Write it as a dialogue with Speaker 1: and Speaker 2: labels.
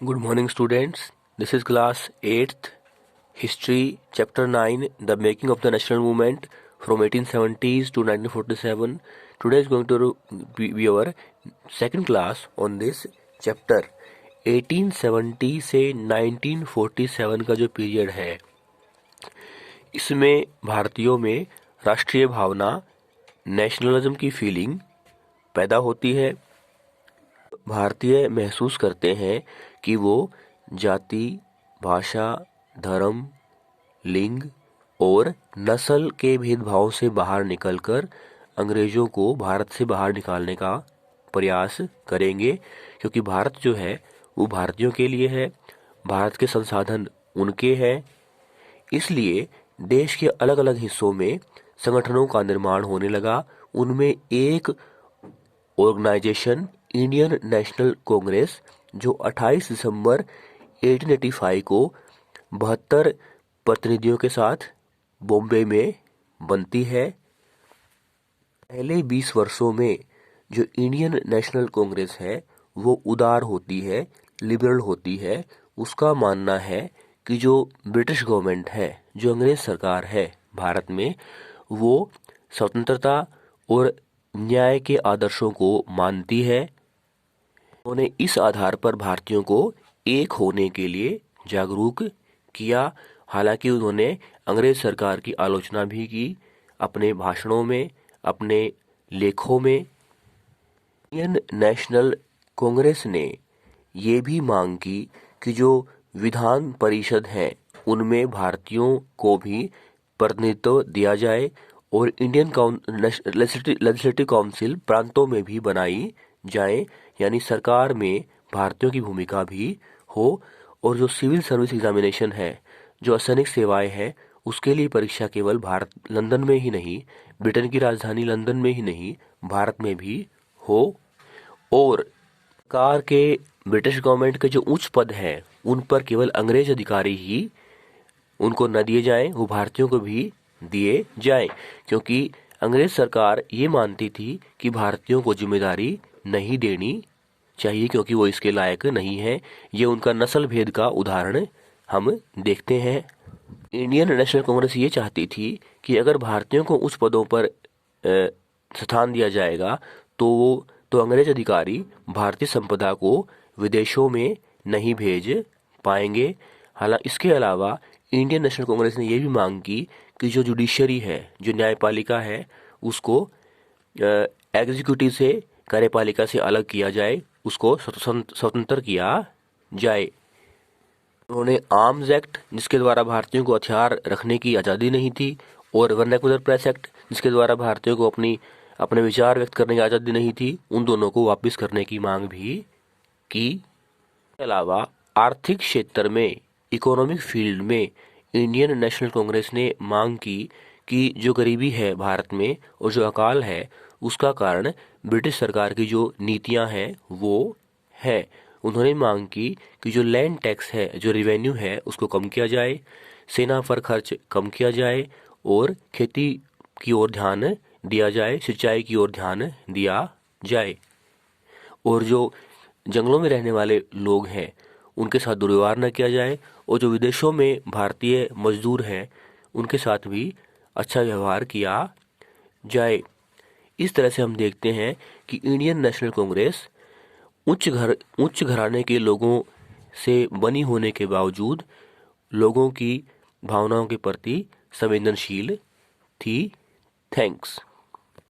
Speaker 1: Good morning, students. This is class 8th, History, Chapter 9, The Making of the National Movement from 1870s to 1947. Today is going to be our second class on this chapter. 1870 से 1947 का जो period है, इसमें भारतीयों में राष्ट्रीय भावना, nationalism की feeling पैदा होती है। भारतीय महसूस करते हैं कि वो जाति, भाषा, धर्म, लिंग और नस्ल के भेदभाव से बाहर निकलकर अंग्रेजों को भारत से बाहर निकालने का प्रयास करेंगे, क्योंकि भारत जो है वो भारतीयों के लिए है, भारत के संसाधन उनके हैं। इसलिए देश के अलग अलग हिस्सों में संगठनों का निर्माण होने लगा। उनमें एक ऑर्गेनाइजेशन इंडियन नेशनल कांग्रेस, जो 28 दिसंबर 1885 को 72 प्रतिनिधियों के साथ बॉम्बे में बनती है। पहले 20 वर्षों में जो इंडियन नेशनल कांग्रेस है वो उदार होती है, लिबरल होती है। उसका मानना है कि जो ब्रिटिश गवर्नमेंट है, जो अंग्रेज सरकार है भारत में, वो स्वतंत्रता और न्याय के आदर्शों को मानती है। उन्होंने इस आधार पर भारतीयों को एक होने के लिए जागरूक किया। हालांकि उन्होंने अंग्रेज सरकार की आलोचना भी की अपने भाषणों में, अपने लेखों में। इंडियन नेशनल कांग्रेस ने ये भी मांग की कि जो विधान परिषद है उनमें भारतीयों को भी प्रतिनिधित्व दिया जाए और इंडियन लेजिस्लेटिव काउंसिल प्रांतों में भी बनाई जाए, यानी सरकार में भारतीयों की भूमिका भी हो। और जो सिविल सर्विस एग्जामिनेशन है, जो असैनिक सेवाएं हैं, उसके लिए परीक्षा केवल लंदन में ही नहीं, ब्रिटेन की राजधानी लंदन में ही नहीं, भारत में भी हो। और सरकार के, ब्रिटिश गवर्नमेंट के जो उच्च पद हैं उन पर केवल अंग्रेज अधिकारी ही उनको न दिए जाएं, वो भारतीयों को भी दिए जाएं, क्योंकि अंग्रेज सरकार ये मानती थी कि भारतीयों को जिम्मेदारी नहीं देनी चाहिए, क्योंकि वो इसके लायक नहीं है। ये उनका नस्ल भेद का उदाहरण हम देखते हैं। इंडियन नेशनल कांग्रेस ये चाहती थी कि अगर भारतीयों को उच्च पदों पर स्थान दिया जाएगा तो अंग्रेज अधिकारी भारतीय संपदा को विदेशों में नहीं भेज पाएंगे। हालांकि इसके अलावा इंडियन नेशनल कांग्रेस ने यह भी मांग की कि जो जुडिशरी है, जो न्यायपालिका है, उसको एग्जीक्यूटिव से, कार्यपालिका से अलग किया जाए, उसको स्वतंत्र किया जाए। उन्होंने आर्म्स एक्ट, जिसके द्वारा भारतीयों को हथियार रखने की आज़ादी नहीं थी, और वर्नाक्युलर प्रेस एक्ट, जिसके द्वारा भारतीयों को अपने विचार व्यक्त करने की आज़ादी नहीं थी, उन दोनों को वापस करने की मांग भी की। इसके अलावा आर्थिक क्षेत्र में, इकोनॉमिक फील्ड में इंडियन नेशनल कांग्रेस ने मांग की कि जो गरीबी है भारत में और जो अकाल है, उसका कारण ब्रिटिश सरकार की जो नीतियां हैं वो है। उन्होंने मांग की कि जो लैंड टैक्स है, जो रेवेन्यू है, उसको कम किया जाए, सेना पर खर्च कम किया जाए और खेती की ओर ध्यान दिया जाए, सिंचाई की ओर ध्यान दिया जाए। और जो जंगलों में रहने वाले लोग हैं उनके साथ दुर्व्यवहार न किया जाए, और जो विदेशों में भारतीय मजदूर हैं उनके साथ भी अच्छा व्यवहार किया जाए। इस तरह से हम देखते हैं कि इंडियन नेशनल कांग्रेस उच्च घराने के लोगों से बनी होने के बावजूद लोगों की भावनाओं के प्रति संवेदनशील थी। थैंक्स।